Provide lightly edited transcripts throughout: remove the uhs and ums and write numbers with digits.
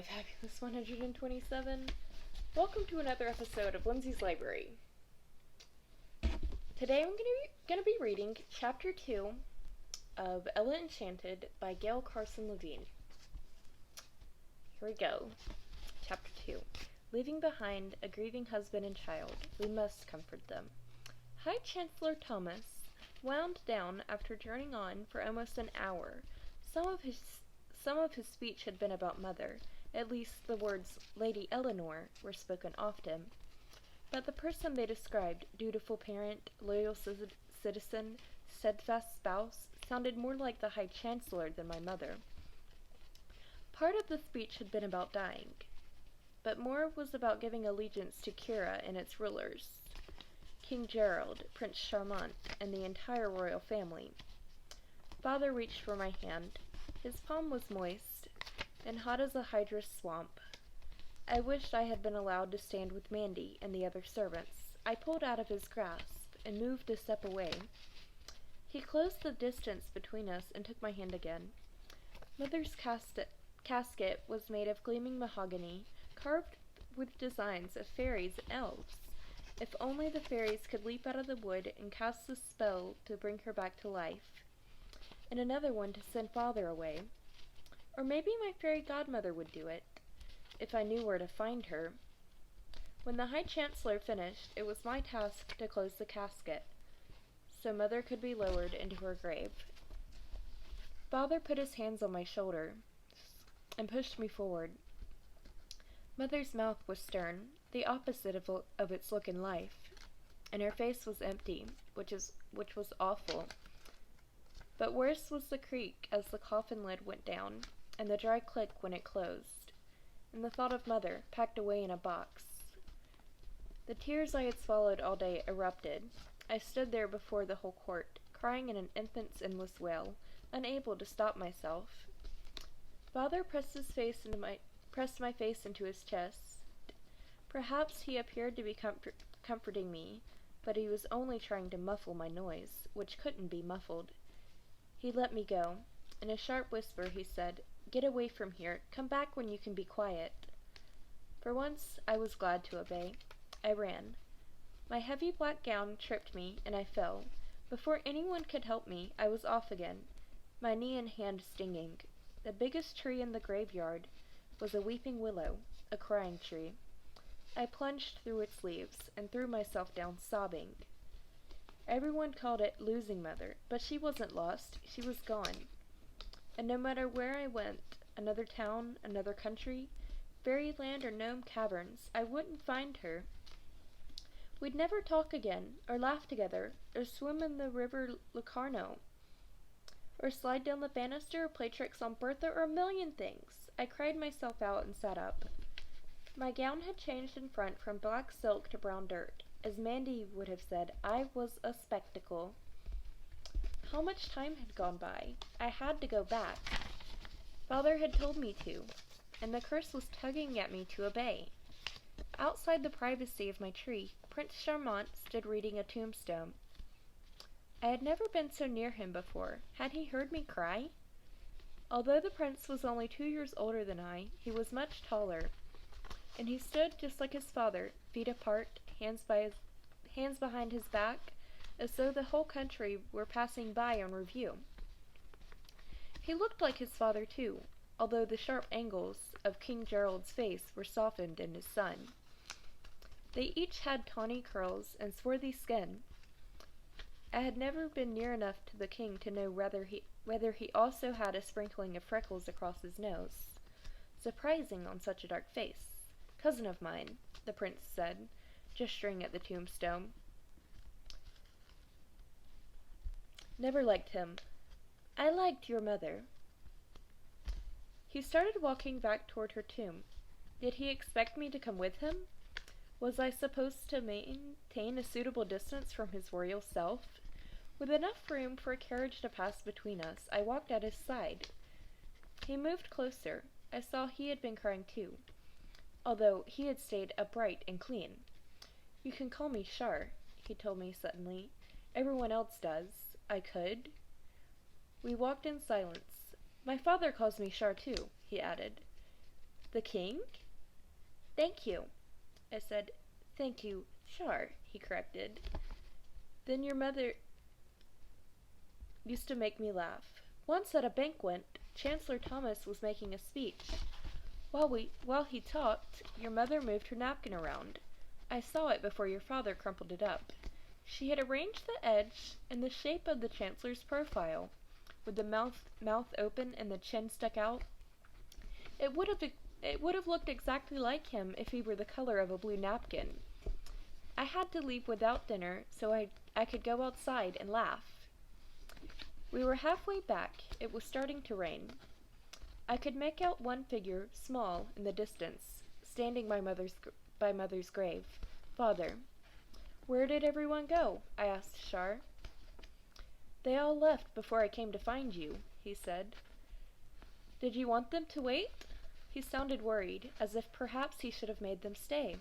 my fabulous 127. Welcome to another episode of Lindsay's Library. Today I'm going to be reading Chapter 2 of Ella Enchanted by Gail Carson Levine. Here we go. Chapter 2. Leaving behind a grieving husband and child, we must comfort them. High Chancellor Thomas wound down after journeying on for almost an hour. Some of his speech had been about Mother. At least the words Lady Eleanor were spoken often. But the person they described, dutiful parent, loyal citizen, steadfast spouse, sounded more like the High Chancellor than my mother. Part of the speech had been about dying, but more was about giving allegiance to Kira and its rulers, King Gerald, Prince Charmant, and the entire royal family. Father reached for my hand. His palm was moist and hot as a hydrous swamp. I wished I had been allowed to stand with Mandy and the other servants. I pulled out of his grasp and moved a step away. He closed the distance between us and took my hand again. Mother's casket was made of gleaming mahogany, carved with designs of fairies and elves. If only the fairies could leap out of the wood and cast a spell to bring her back to life, and another one to send Father away. Or maybe my fairy godmother would do it, if I knew where to find her. When the High Chancellor finished, it was my task to close the casket, so Mother could be lowered into her grave. Father put his hands on my shoulder and pushed me forward. Mother's mouth was stern, the opposite of its look in life, and her face was empty, which was awful. But worse was the creak as the coffin lid went down, and the dry click when it closed, and the thought of Mother, packed away in a box. The tears I had swallowed all day erupted. I stood there before the whole court, crying in an infant's endless wail, unable to stop myself. Father pressed my face into his chest. Perhaps he appeared to be comforting me, but he was only trying to muffle my noise, which couldn't be muffled. He let me go. In a sharp whisper he said, "Get away from here. Come back when you can be quiet." For once I was glad to obey. I ran. My heavy black gown tripped me, and I fell. Before anyone could help me, I was off again, my knee and hand stinging. The biggest tree in the graveyard was a weeping willow, a crying tree. I plunged through its leaves and threw myself down sobbing. Everyone called it losing Mother, but she wasn't lost. She was gone. And no matter where I went, another town, another country, fairyland or gnome caverns, I wouldn't find her. We'd never talk again, or laugh together, or swim in the river Locarno, or slide down the banister, or play tricks on Bertha, or a million things. I cried myself out and sat up. My gown had changed in front from black silk to brown dirt. As Mandy would have said, I was a spectacle. How much time had gone by? I had to go back. Father had told me to, and the curse was tugging at me to obey. Outside the privacy of my tree, Prince Charmant stood reading a tombstone. I had never been so near him before. Had he heard me cry? Although the prince was only 2 years older than I, he was much taller, and he stood just like his father, feet apart, hands behind his back, as though the whole country were passing by on review. He looked like his father too, although the sharp angles of King Gerald's face were softened in his son. They each had tawny curls and swarthy skin. I had never been near enough to the king to know whether he also had a sprinkling of freckles across his nose. Surprising on such a dark face. "Cousin of mine," the prince said, gesturing at the tombstone. "Never liked him." "I liked your mother." He started walking back toward her tomb. Did he expect me to come with him? Was I supposed to maintain a suitable distance from his royal self? With enough room for a carriage to pass between us, I walked at his side. He moved closer. I saw he had been crying too, although he had stayed upright and clean. "You can call me Char," he told me suddenly. "Everyone else does. I could." We walked in silence. "My father calls me Char too," he added. The king? Thank you. I said. Thank you, Char, he corrected. Then your mother used to make me laugh. Once at a banquet, Chancellor Thomas was making a speech. While he talked, your mother moved her napkin around. I saw it before your father crumpled it up. She had arranged the edge in the shape of the Chancellor's profile, with the mouth open and the chin stuck out. It would have looked exactly like him if he were the color of a blue napkin. I had to leave without dinner so I could go outside and laugh. We were halfway back. It was starting to rain. I could make out one figure, small, in the distance, standing by mother's grave. Father. Where did everyone go? I asked Char. They all left before I came to find you, he said. Did you want them to wait? He sounded worried, as if perhaps he should have made them stay.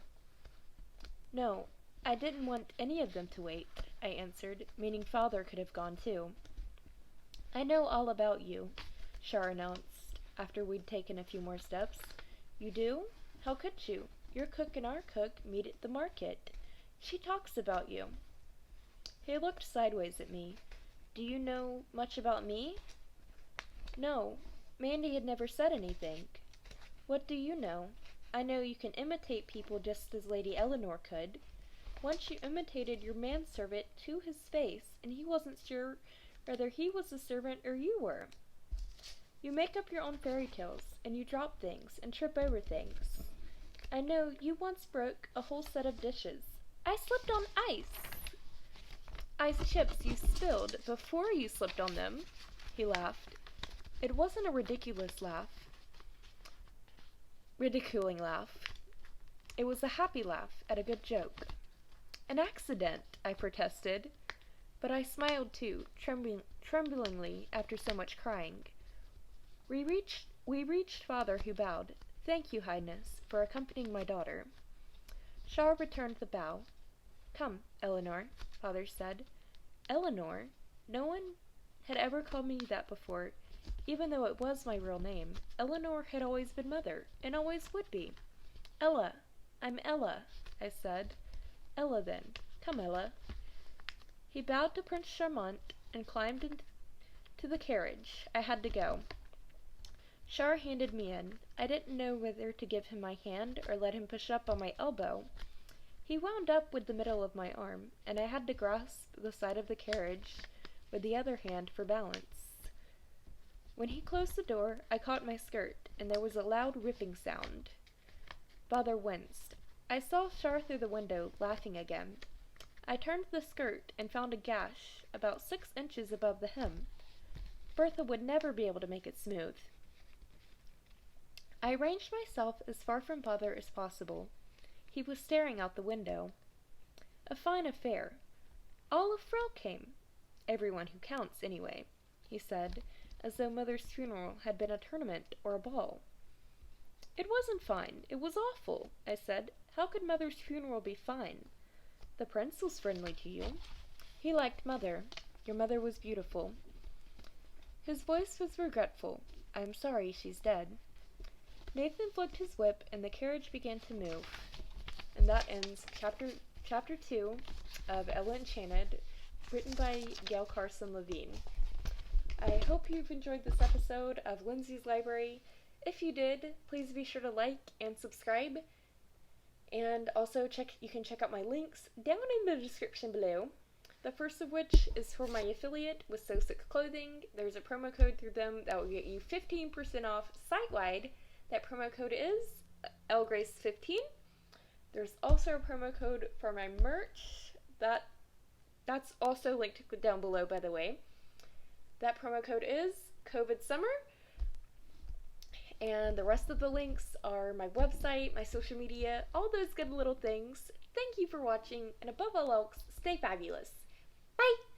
No, I didn't want any of them to wait, I answered, meaning Father could have gone too. I know all about you, Char announced, after we'd taken a few more steps. You do? How could you? Your cook and our cook meet at the market. She talks about you. He looked sideways at me. Do you know much about me? No, Mandy had never said anything. What do you know? I know you can imitate people just as Lady Eleanor could. Once you imitated your manservant to his face, and he wasn't sure whether he was the servant or you were. You make up your own fairy tales, and you drop things and trip over things. I know you once broke a whole set of dishes. I slipped on ice. Ice chips you spilled before you slipped on them, he laughed. It wasn't a ridiculing laugh. It was a happy laugh at a good joke. An accident, I protested, but I smiled too, tremblingly after so much crying. We reached Father, who bowed. Thank you, Highness, for accompanying my daughter. Char returned the bow. Come, Eleanor, Father said. Eleanor? No one had ever called me that before, even though it was my real name. Eleanor had always been Mother, and always would be. Ella. I'm Ella, I said. Ella, then. Come, Ella. He bowed to Prince Charmant and climbed into the carriage. I had to go. Char handed me in. I didn't know whether to give him my hand or let him push up on my elbow. He wound up with the middle of my arm, and I had to grasp the side of the carriage with the other hand for balance. When he closed the door, I caught my skirt, and there was a loud ripping sound. Father winced. I saw Char through the window, laughing again. I turned the skirt and found a gash about 6 inches above the hem. Bertha would never be able to make it smooth. I arranged myself as far from Father as possible. He was staring out the window. A fine affair. All of Frel came. Everyone who counts, anyway, he said, as though Mother's funeral had been a tournament or a ball. It wasn't fine. It was awful, I said. How could Mother's funeral be fine? The prince was friendly to you. He liked Mother. Your mother was beautiful. His voice was regretful. I'm sorry she's dead. Nathan flicked his whip, and the carriage began to move. And that ends chapter 2 of Ella Enchanted, written by Gail Carson Levine. I hope you've enjoyed this episode of Lindsay's Library. If you did, please be sure to like and subscribe. And also you can check out my links down in the description below. The first of which is for my affiliate with So Sick Clothing. There's a promo code through them that will get you 15% off site-wide. That promo code is LGrace15. There's also a promo code for my merch. That's also linked down below, by the way. That promo code is COVID Summer. And the rest of the links are my website, my social media, all those good little things. Thank you for watching, and above all else, stay fabulous. Bye!